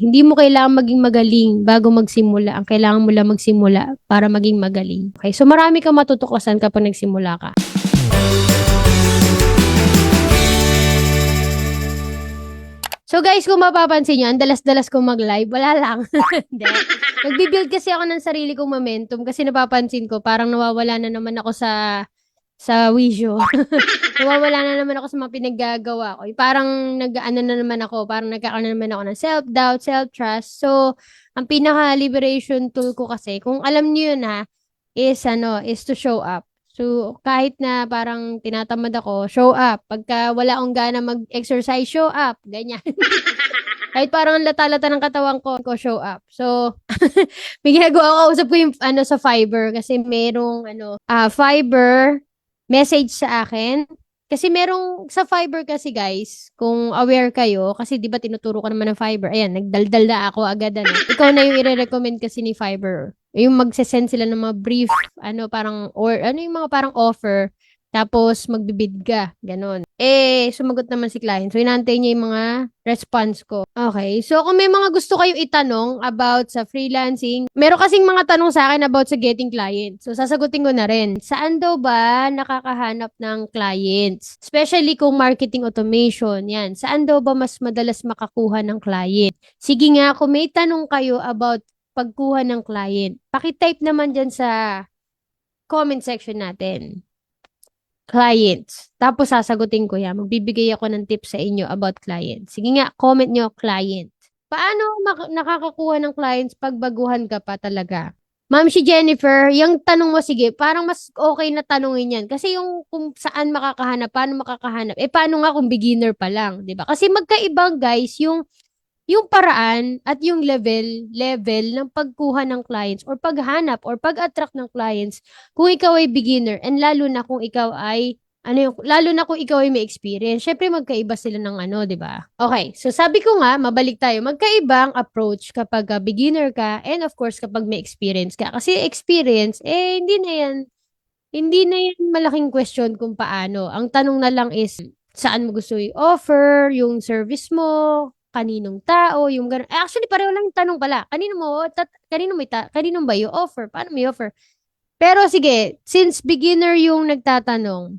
Hindi mo kailangan maging magaling bago magsimula. Ang kailangan mo lang magsimula para maging magaling. Okay, so marami kang matutuklasan kapag nagsimula ka. So guys, kung mapapansin nyo, ang dalas-dalas kong mag-live, wala lang. Hindi. Nagbibuild kasi ako ng sarili kong momentum kasi napapansin ko, parang nawawala na naman ako sa wisyo. Nawawala na naman ako sa mga pinaggagawa ko. Parang nag-ano na naman ako, parang nagkakaroon na naman ako ng self-doubt, self-trust. So, ang pinaka-liberation tool ko kasi, kung alam niyo yun is to show up. So, kahit na parang tinatamad ako, show up. Pagka wala akong gana mag-exercise, show up. Ganyan. Kahit parang ang lata-lata ng katawan ko, show up. So, may ginagawa ko, usap ko yung sa Fiverr kasi merong Fiverr message sa akin. Kasi merong sa Fiverr kasi guys, kung aware kayo, kasi 'di ba tinuturo ko naman ng Fiverr. Ayan, nagdaldal na ako agad Ikaw na yung ire-recommend kasi ni Fiverr. Yung magse-send sila ng mga brief, yung mga parang offer, tapos magbibid ka, ganon. Sumagot naman si client. So, inaantay niya yung mga response ko. Okay. So, kung may mga gusto kayong itanong about sa freelancing, meron kasing mga tanong sa akin about sa getting clients. So, sasagutin ko na rin. Saan daw ba nakakahanap ng clients? Especially kung marketing automation. Yan. Saan daw ba mas madalas makakuha ng client? Sige nga, kung may tanong kayo about pagkuha ng client, pakitype naman dyan sa comment section natin. Clients. Tapos sasagutin ko yan. Magbibigay ako ng tips sa inyo about clients. Sige nga, comment nyo, client. Paano nakakakuha ng clients pag baguhan ka pa talaga? Ma'am si Jennifer, yung tanong mo, sige, parang mas okay na tanongin yan. Kasi yung kung saan makakahanap, paano makakahanap, paano nga kung beginner pa lang, di ba? Kasi magkaibang guys, yung paraan at yung level ng pagkuha ng clients or paghanap or pag-attract ng clients kung ikaw ay beginner and lalo na kung ikaw ay lalo na kung ikaw ay may experience. Syempre magkaiba sila ng di ba? Okay, so sabi ko nga, mabalik tayo. Magkaibang approach kapag beginner ka and of course kapag may experience ka. Kasi experience, hindi na yan malaking question kung paano. Ang tanong na lang is, saan mo gusto i-offer, yung service mo, kaninong tao, yung gano'n. Actually, pareho lang yung tanong pala. Kanino ba i-offer? Paano mo i-offer? Pero sige, since beginner yung nagtatanong,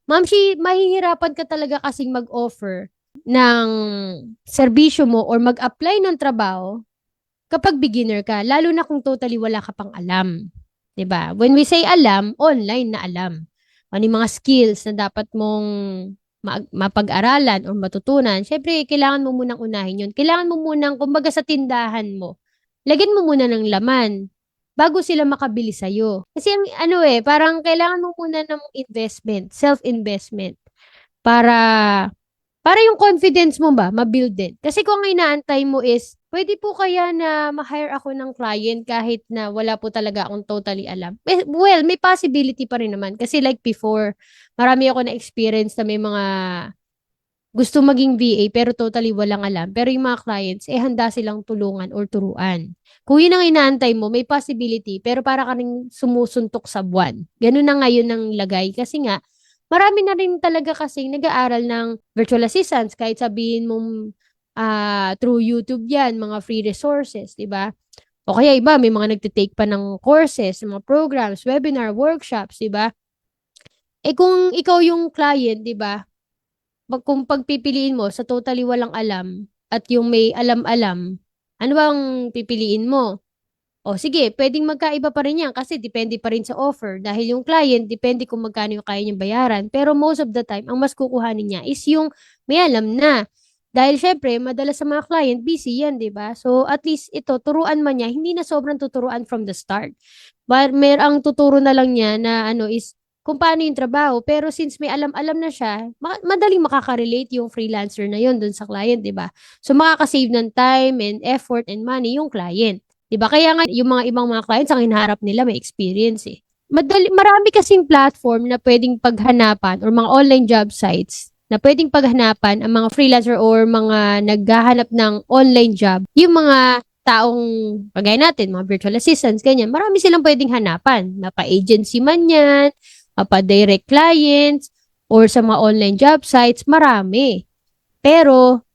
Ma'am Shi, mahihirapan ka talaga kasing mag-offer ng serbisyo mo or mag-apply ng trabaho kapag beginner ka, lalo na kung totally wala ka pang alam. 'Di ba? When we say alam, online na alam. Ano yung mga skills na dapat mong mapag-aralan or matutunan, syempre, kailangan mo munang unahin yun. Kailangan mo munang, kumbaga sa tindahan mo, lagyan mo muna ng laman bago sila makabili sa'yo. Kasi parang kailangan mo muna ng investment, self-investment, para para yung confidence mo ba, ma-build din. Kasi kung ang inaantay mo is, pwede po kaya na ma-hire ako ng client kahit na wala po talaga akong totally alam. Well, may possibility pa rin naman. Kasi like before, marami ako na experience na may mga gusto maging VA pero totally walang alam. Pero yung mga clients, handa silang tulungan or turuan. Kung yun ang inaantay mo, may possibility, pero para ka rin sumusuntok sa buwan. Ganun na ngayon ang lagay. Kasi nga, marami na rin talaga kasing nag-aaral ng virtual assistants, kahit sabihin mong through YouTube yan, mga free resources, di ba? O kaya iba, may mga nagtitake pa ng courses, mga programs, webinar, workshops, di ba? Kung ikaw yung client, di ba? Kung pagpipiliin mo sa totally walang alam at yung may alam-alam, ano bang pipiliin mo? O sige, pwedeng magkaiba pa rin yan kasi depende pa rin sa offer. Dahil yung client, depende kung magkano yung kaya niyang bayaran. Pero most of the time, ang mas kukuhanin niya is yung may alam na. Dahil syempre, madalas sa mga client, busy yan, di ba? So at least ito, turuan man niya, hindi na sobrang tuturuan from the start. But ang tuturo na lang niya na is kung paano yung trabaho. Pero since may alam-alam na siya, madaling makaka-relate yung freelancer na yun dun sa client, di ba? So makaka-save ng time and effort and money yung client. Di ba? Kaya nga yung mga ibang mga clients, ang hinaharap nila may experience eh. Marami kasing platform na pwedeng paghanapan or mga online job sites na pwedeng paghanapan ang mga freelancer or mga naghahanap ng online job. Yung mga taong, kagaya natin, mga virtual assistants, ganyan, marami silang pwedeng hanapan. Mapa-agency man yan, mapa-direct clients, or sa mga online job sites, marami. Pero,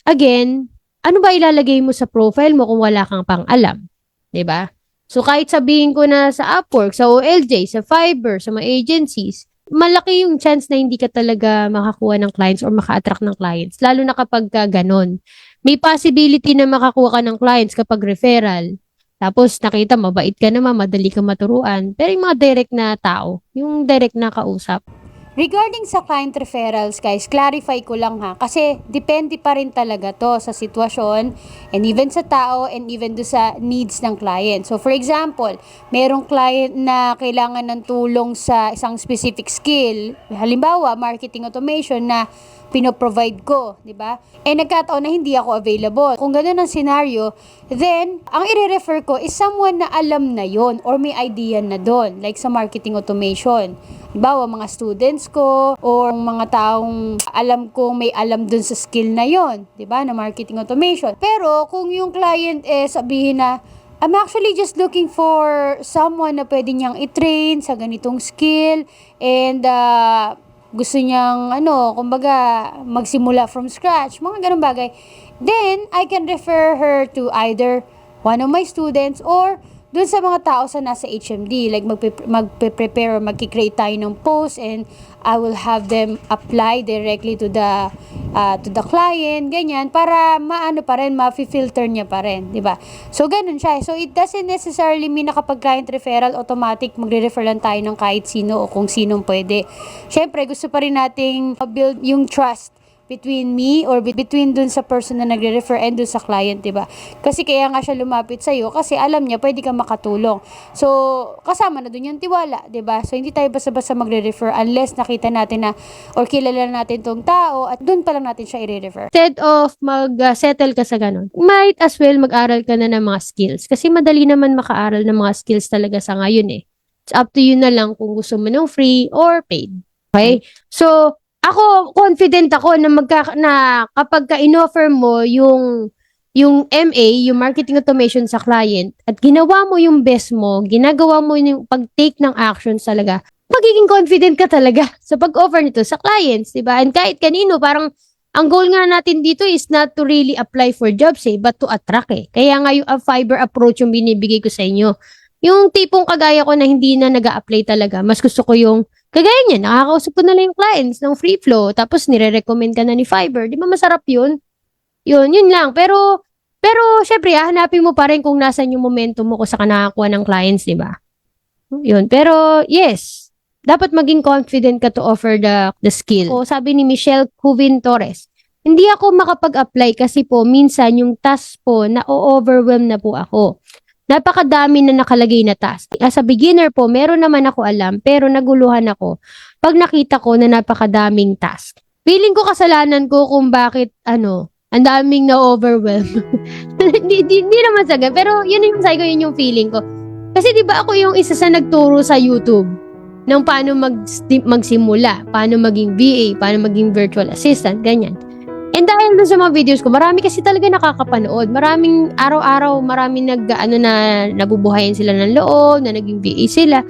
again, ano ba ilalagay mo sa profile mo kung wala kang pang alam? 'Di ba? So kahit sabihin ko na sa Upwork, sa OLJ, sa Fiverr, sa mga agencies, malaki yung chance na hindi ka talaga makakuha ng clients or maka-attract ng clients. Lalo na kapag ganon. May possibility na makakuha ka ng clients kapag referral. Tapos nakita mabait ka naman, madali kang maturuan. Pero yung mga direct na tao, yung direct na kausap. Regarding sa client referrals, guys, clarify ko lang ha. Kasi depende pa rin talaga to sa sitwasyon and even sa tao and even do sa needs ng client. So, for example, merong client na kailangan ng tulong sa isang specific skill. Halimbawa, marketing automation na pinoprovide ko, di ba? Eh, nagkataon na hindi ako available. Kung ganun ang scenario, then, ang i-refer ko is someone na alam na yon or may idea na doon, like sa marketing automation. Halimbawa, mga students ko or mga taong alam kong may alam dun sa skill na yon, di ba, na marketing automation. Pero, kung yung client sabihin na, I'm actually just looking for someone na pwede niyang i-train sa ganitong skill and gusto niyang, kumbaga, magsimula from scratch, mga ganung bagay, then, I can refer her to either one of my students or dun sa mga tao sa nasa HMD, like magpe-prepare or magki-create tayo ng post and I will have them apply directly to the client, ganyan, para maano pa rin, ma-filter niya pa rin, di ba? So, ganun siya. So, it doesn't necessarily mean na kapag client referral, automatic magre-refer lang tayo ng kahit sino o kung sinong pwede. Siyempre, gusto pa rin nating build yung trust between me or between dun sa person na nagre-refer and dun sa client, diba? Kasi kaya nga siya lumapit sa'yo kasi alam niya pwede kang makatulong. So, kasama na dun yung tiwala, diba? So, hindi tayo basta-basta magre-refer unless nakita natin na or kilala natin tong tao at dun pa lang natin siya i-refer. Instead of mag-settle ka sa ganun, might as well mag-aral ka na ng mga skills. Kasi madali naman makaaral ng mga skills talaga sa ngayon eh. It's up to you na lang kung gusto mo ng free or paid. Okay? So, ako, confident ako na kapag ka-inoffer mo yung MA, yung marketing automation sa client, at ginawa mo yung best mo, ginagawa mo yung pag-take ng actions talaga, magiging confident ka talaga sa pag-offer nito sa clients, diba? And kahit kanino, parang ang goal nga natin dito is not to really apply for jobs but to attract Kaya nga yung Fiverr approach yung binibigay ko sa inyo. Yung tipong kagaya ko na hindi na nag-a-apply talaga, mas gusto ko yung kagaya niya, nakakausap ko na lang yung clients ng free flow, tapos nire-recommend ka na ni Fiverr. Di ba masarap yun? Yun lang. Pero syempre, hanapin mo pa rin kung nasan yung momentum mo kung sa nakakakuha ng clients, di ba? Yun. Pero, yes, dapat maging confident ka to offer the skill. O, sabi ni Michelle Cuvin Torres, hindi ako makapag-apply kasi po, minsan yung task po, na-overwhelm na po ako. Napakadami na nakalagay na task. As a beginner po, meron naman ako alam, pero naguluhan ako pag nakita ko na napakadaming task. Feeling ko kasalanan ko kung bakit, ang daming na-overwhelm. Hindi naman sa pero yun yung sabi ko, yun yung feeling ko. Kasi di ba ako yung isa sa nagturo sa YouTube ng paano magsimula, paano maging VA, paano maging virtual assistant, ganyan. And dahil dun sa mga videos ko, marami kasi talaga nakakapanood. Maraming araw-araw, maraming nabubuhayan sila ng loob, na naging VA sila.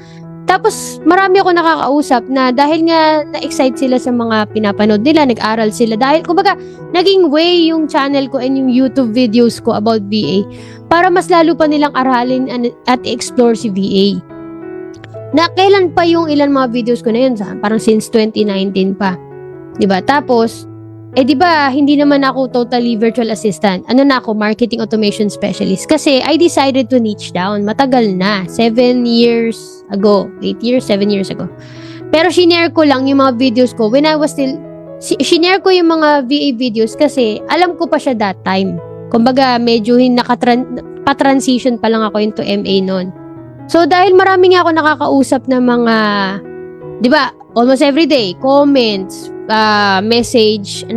Tapos, marami ako nakakausap na dahil nga na-excite sila sa mga pinapanood nila, nag-aral sila. Dahil, kumbaga, naging way yung channel ko and yung YouTube videos ko about VA para mas lalo pa nilang aralin at explore si VA. Na kailan pa yung ilan mga videos ko na yun? Parang since 2019 pa. Diba? Tapos, diba, hindi naman ako totally virtual assistant. Ano na ako, marketing automation specialist. Kasi I decided to niche down. Matagal na. 7 years ago. 8 years, 7 years ago. Pero shinare ko lang yung mga videos ko when I was still... Shinare ko yung mga VA videos kasi alam ko pa siya that time. Kumbaga, medyo pa-transition pa lang ako into MA noon. So, dahil marami nga ako nakakausap na mga... Diba, almost every day, comments, message,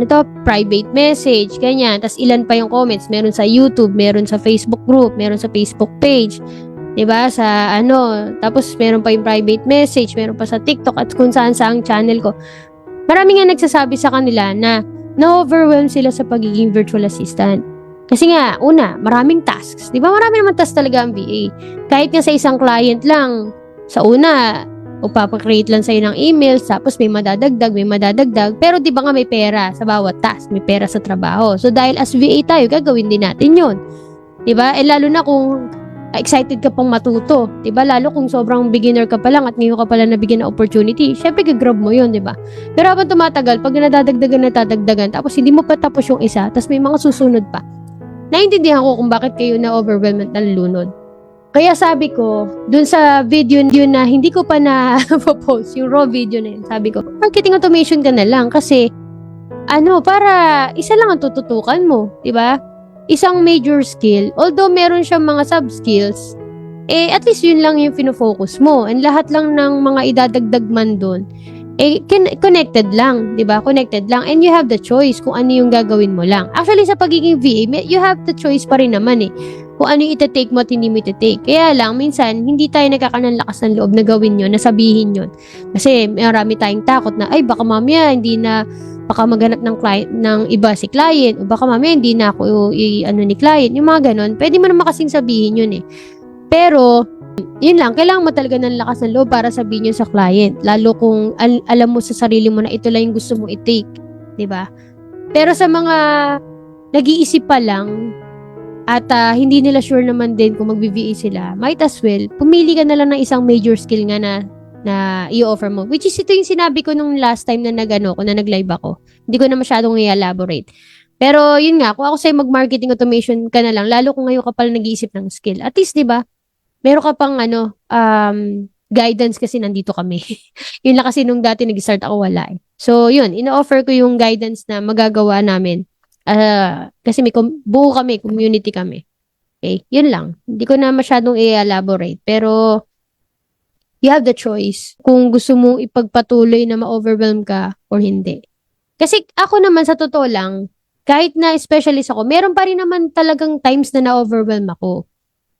private message, ganyan. Tapos ilan pa yung comments, meron sa YouTube, meron sa Facebook group, meron sa Facebook page, 'di ba? Tapos meron pa yung private message, meron pa sa TikTok at kung saan sa ang channel ko. Marami nga nagsasabi sa kanila na na-overwhelm sila sa pagiging virtual assistant. Kasi nga, una, maraming tasks. 'Di ba? Marami naman tasks talaga ang VA. Kahit nga sa isang client lang, sa una, O papakreate lang sa'yo ng emails, tapos may madadagdag. Pero di ba nga may pera sa bawat task, may pera sa trabaho. So dahil as VA tayo, gagawin din natin yun. Di ba? Lalo na kung excited ka pang matuto. Di ba? Lalo kung sobrang beginner ka pa lang at ngayon ka pala nabigyan ng opportunity, syempre gagrab mo yun, di ba? Pero habang tumatagal, pag natadagdagan, tapos hindi mo pa tapos yung isa, tapos may mga susunod pa, naiintindihan ko kung bakit kayo na-overwhelm at nalulunod. Kaya sabi ko, dun sa video na hindi ko pa na-post, yung raw video na yun, sabi ko, marketing automation ka na lang kasi, para isa lang ang tututukan mo, di ba? Isang major skill, although meron siyang mga sub-skills, at least yun lang yung fino-focus mo. And lahat lang ng mga idadagdag man dun, connected lang, di ba? Connected lang. And you have the choice kung ano yung gagawin mo lang. Actually, sa pagiging VA, you have the choice pa rin naman kung ano yung ita-take mo at hindi mo ita-take. Kaya lang, minsan, hindi tayo nagkakaroon ng lakas ng loob na gawin yun, na sabihin yun. Kasi marami tayong takot na, baka mamaya, baka maghanap ng client, ng iba si client, o baka mamaya hindi na ako ni client, yung mga ganon. Pwede mo naman kasing sabihin yun Pero, yun lang, kailangan mo talaga ng lakas ng loob para sabihin yun sa client. Lalo kung alam mo sa sarili mo na ito lang yung gusto mo i-take. Diba? Pero sa mga nag-iisip pa lang, at hindi nila sure naman din kung mag-VA sila, might as well, pumili ka na lang ng isang major skill nga na i-offer mo. Which is ito yung sinabi ko nung last time na nag-live ako. Hindi ko na masyadong i-elaborate. Pero yun nga, kung ako sa'yo mag-marketing automation ka na lang, lalo kung ngayon ka pala nag-iisip ng skill. At least, di ba, meron ka pang guidance kasi nandito kami. Yun lang kasi nung dati nag-start ako wala So yun, ino-offer ko yung guidance na magagawa namin. Kasi buo kami, community kami. Okay, yun lang. Hindi ko na masyadong i-elaborate. Pero you have the choice kung gusto mong ipagpatuloy na ma-overwhelm ka or hindi. Kasi ako naman sa totoo lang, kahit na specialist ako, meron pa rin naman talagang times na na-overwhelm ako.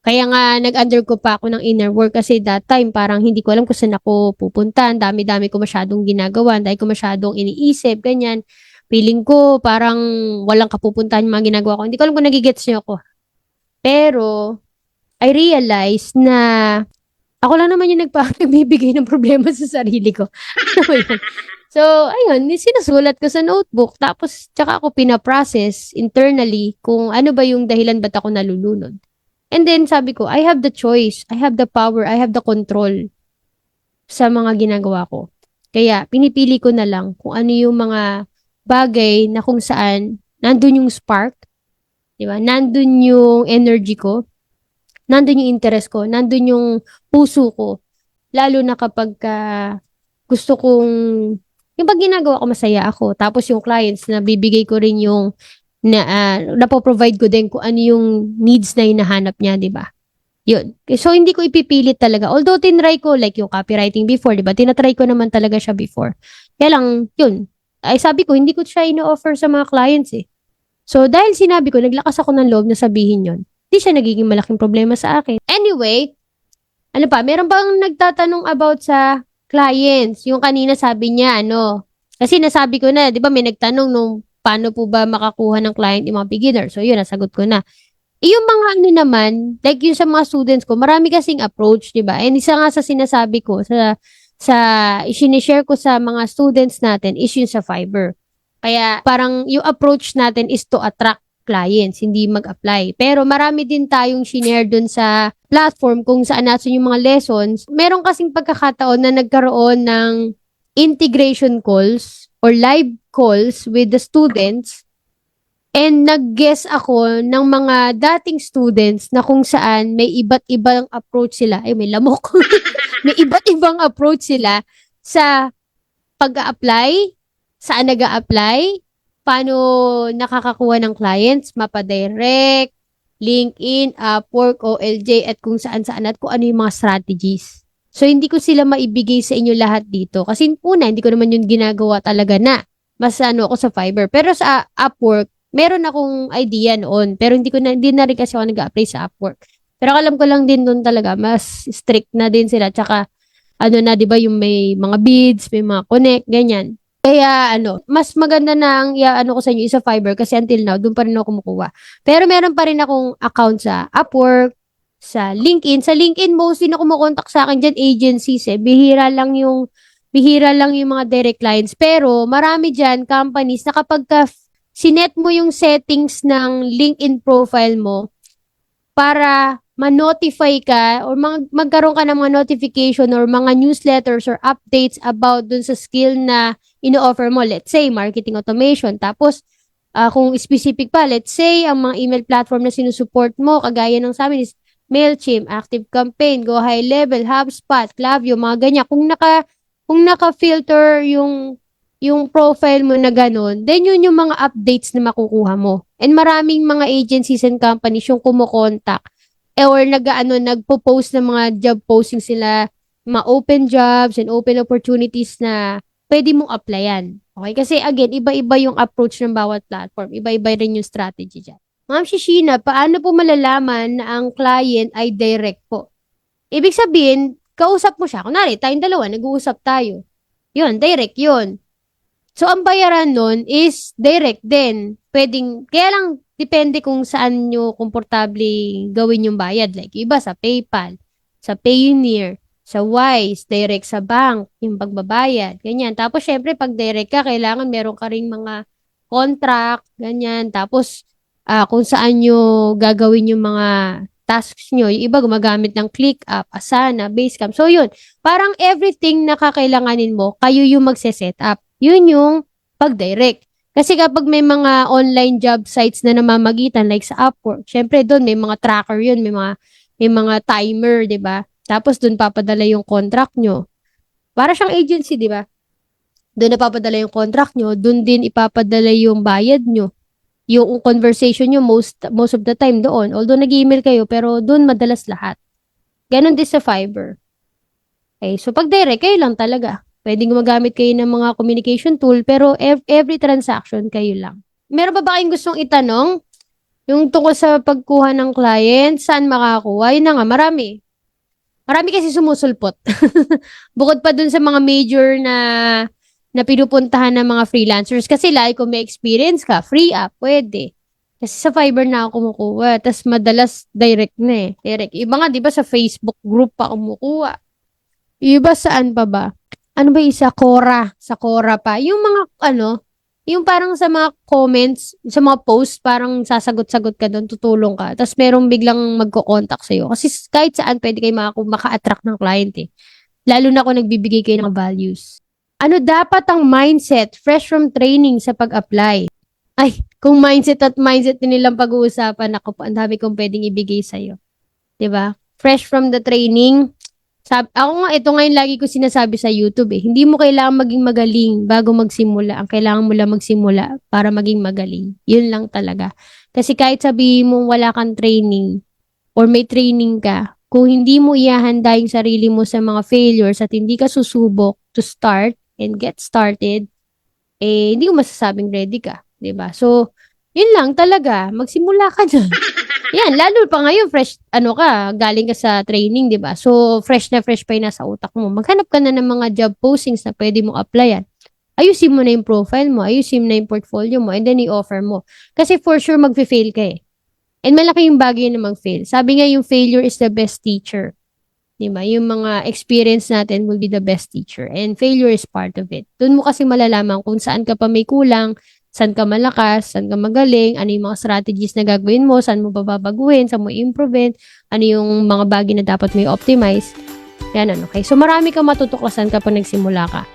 Kaya nga nag-undergo pa ako ng inner work kasi that time parang hindi ko alam kung saan ako pupunta. Dami-dami ko masyadong ginagawa, dahil ko masyadong iniisip, ganyan. Feeling ko parang walang kapupuntahan yung mga ginagawa ko. Hindi ko alam kung nagigets niyo ako. Pero I realized na ako lang naman yung nagbibigay ng problema sa sarili ko. So, ayun, sinusulat ko sa notebook. Tapos, tsaka ako pinaprocess internally kung ano ba yung dahilan ba't ako nalulunod. And then, sabi ko, I have the choice. I have the power. I have the control sa mga ginagawa ko. Kaya, pinipili ko na lang kung ano yung mga bagay na kung saan nandun yung spark, di ba? Nandun yung energy ko, nandun yung interest ko, nandun yung puso ko. Lalo na kapag gusto kong, yung pag ginagawa ko masaya ako, tapos yung clients na bibigay ko rin yung napoprovide ko din kung ano yung needs na hinahanap niya, di ba? Yun. So, hindi ko ipipilit talaga. Although, tinry ko, like yung copywriting before, di ba? Tinatry ko naman talaga siya before. Kaya lang, yun. Ay, sabi ko, hindi ko siya ino-offer sa mga clients So, dahil sinabi ko, naglakas ako ng loob na sabihin yun. Hindi siya nagiging malaking problema sa akin. Anyway, ano pa, meron bang nagtatanong about sa clients? Yung kanina sabi niya, kasi nasabi ko na, di ba may nagtanong nung paano po ba makakuha ng client yung mga beginner. So, yun, nasagot ko na. Yung mga naman, like yung sa mga students ko, marami kasing approach, di ba? And isa nga sa sinasabi ko, sinishare ko sa mga students natin is yung sa Fiverr. Kaya parang yung approach natin is to attract clients, hindi mag-apply. Pero marami din tayong shinare dun sa platform kung saan natin yung mga lessons. Meron kasing pagkakataon na nagkaroon ng integration calls or live calls with the students. And nag-guess ako ng mga dating students na kung saan may iba't ibang approach sila. Ay, may lamok. May iba't ibang approach sila sa pag-a-apply, saan nag-a-apply, paano nakakakuha ng clients, Mapa-Direct, LinkedIn, Upwork, OLJ, at kung saan-saan at kung ano yung mga strategies. So, hindi ko sila maibigay sa inyo lahat dito. Kasi una, hindi ko naman yung ginagawa talaga na. Mas ako sa Fiverr. Pero sa Upwork, meron akong idea noon. Pero hindi na rin kasi ako nag-apply sa Upwork. Pero alam ko lang din doon talaga, mas strict na din sila. Tsaka, di ba, yung may mga bids, may mga connect, ganyan. Kaya, mas maganda na ang ko sa inyo isa Fiverr kasi until now, doon pa rin ako kumukuha. Pero meron pa rin akong account sa Upwork, sa LinkedIn. Sa LinkedIn, mostly na kumukontak sa akin dyan, agencies eh. Bihira lang yung mga direct clients. Pero, marami dyan, companies, na kapag sinet mo yung settings ng LinkedIn profile mo, para ma-notify ka or magkaroon ka ng mga notification or mga newsletters or updates about dun sa skill na ino-offer mo. Let's say, marketing automation. Tapos, kung specific pa, let's say, ang mga email platform na sinusupport mo, kagaya ng sa amin is Mailchimp, ActiveCampaign, Go High Level, HubSpot, Klaviyo, mga ganyan. Kung naka-filter yung profile mo na ganun, then yun yung mga updates na makukuha mo. And maraming mga agencies and companies yung kumukontak or nagpo-post ng mga job postings sila, mga open jobs and open opportunities na pwede mong applyan. Okay? Kasi again, iba-iba yung approach ng bawat platform. Iba-iba rin yung strategy dyan. Ma'am Shishina, paano po malalaman na ang client ay direct po? Ibig sabihin, kausap mo siya. Kunwari, tayong dalawa, nag-uusap tayo. Yun, direct yun. So, ang bayaran nun is direct din. Kaya lang, depende kung saan nyo komportable gawin yung bayad. Like, iba sa PayPal, sa Payoneer, sa Wise, direct sa bank, yung pagbabayad, ganyan. Tapos, syempre, pag direct ka, kailangan meron ka ring mga contract, ganyan. Tapos, kung saan nyo gagawin yung mga tasks nyo. Yung iba gumagamit ng ClickUp, Asana, Basecamp. So, yun. Parang everything na kakailanganin mo, kayo yung magse-set up. Yun yung pag-direct. Kasi kapag may mga online job sites na namamagitan, like sa Upwork, syempre doon may mga tracker yun, may mga timer, di ba? Tapos doon papadala yung contract nyo. Para siyang agency, di ba? Doon napapadala yung contract nyo, doon din ipapadala yung bayad nyo. Yung conversation nyo most of the time doon. Although nag-email kayo, pero doon madalas lahat. Ganon din sa Fiverr. Okay, so pag direct, kayo lang talaga. Pwedeng gumagamit kayo ng mga communication tool, pero every transaction, kayo lang. Meron ba kayong gustong itanong? Yung tungkol sa pagkuha ng client, saan makakuha? Yun na nga, marami. Marami kasi sumusulpot. Bukod pa dun sa mga major na pinupuntahan ng mga freelancers. Kasi like kung may experience ka, free up, pwede. Kasi sa Fiverr na ako kumukuha. Tapos madalas direct na eh. Direct. Iba nga, di ba sa Facebook group pa kumukuha. Iba saan pa ba? Ano ba isa? Quora. Sa Quora pa. Yung mga, yung parang sa mga comments, sa mga posts, parang sasagot-sagot ka doon, tutulong ka. Tapos merong biglang magko-contact sa'yo. Kasi kahit saan pwede kayo maka-attract ng client eh. Lalo na kung nagbibigay kayo ng values. Ano dapat ang mindset fresh from training sa pag-apply? Ay, kung mindset din nilang pag-uusapan, ako po, ang dami kong pwedeng ibigay sa'yo. 'Di ba? Fresh from the training, ako nga, ito ngayon lagi ko sinasabi sa YouTube eh. Hindi mo kailangan maging magaling bago magsimula. Ang kailangan mo lang magsimula para maging magaling. Yun lang talaga. Kasi kahit sabihin mo wala kang training or may training ka, kung hindi mo ihahanda yung sarili mo sa mga failures at hindi ka susubok to start and get started, eh, hindi ko masasabing ready ka. 'Di ba? So, yun lang talaga. Magsimula ka dyan. Yan, lalo pa ngayon, fresh, galing ka sa training, di ba? So, fresh na fresh pa yung nasa utak mo. Maghanap ka na ng mga job postings na pwede mong applyan. Ayusin mo na yung profile mo, ayusin mo na yung portfolio mo, and then i-offer mo. Kasi for sure, mag-fail ka eh. And malaki yung bagay na mag-fail. Sabi nga, yung failure is the best teacher. Di ba? Yung mga experience natin will be the best teacher. And failure is part of it. Doon mo kasi malalaman kung saan ka pa may kulang, saan ka malakas, saan ka magaling, ano yung mga strategies na gagawin mo, saan mo babaguhin, saan mo improve, ano yung mga bagay na dapat mo i-optimize. Yan, okay? So, marami kang matutuklasan kapag nagsimula ka.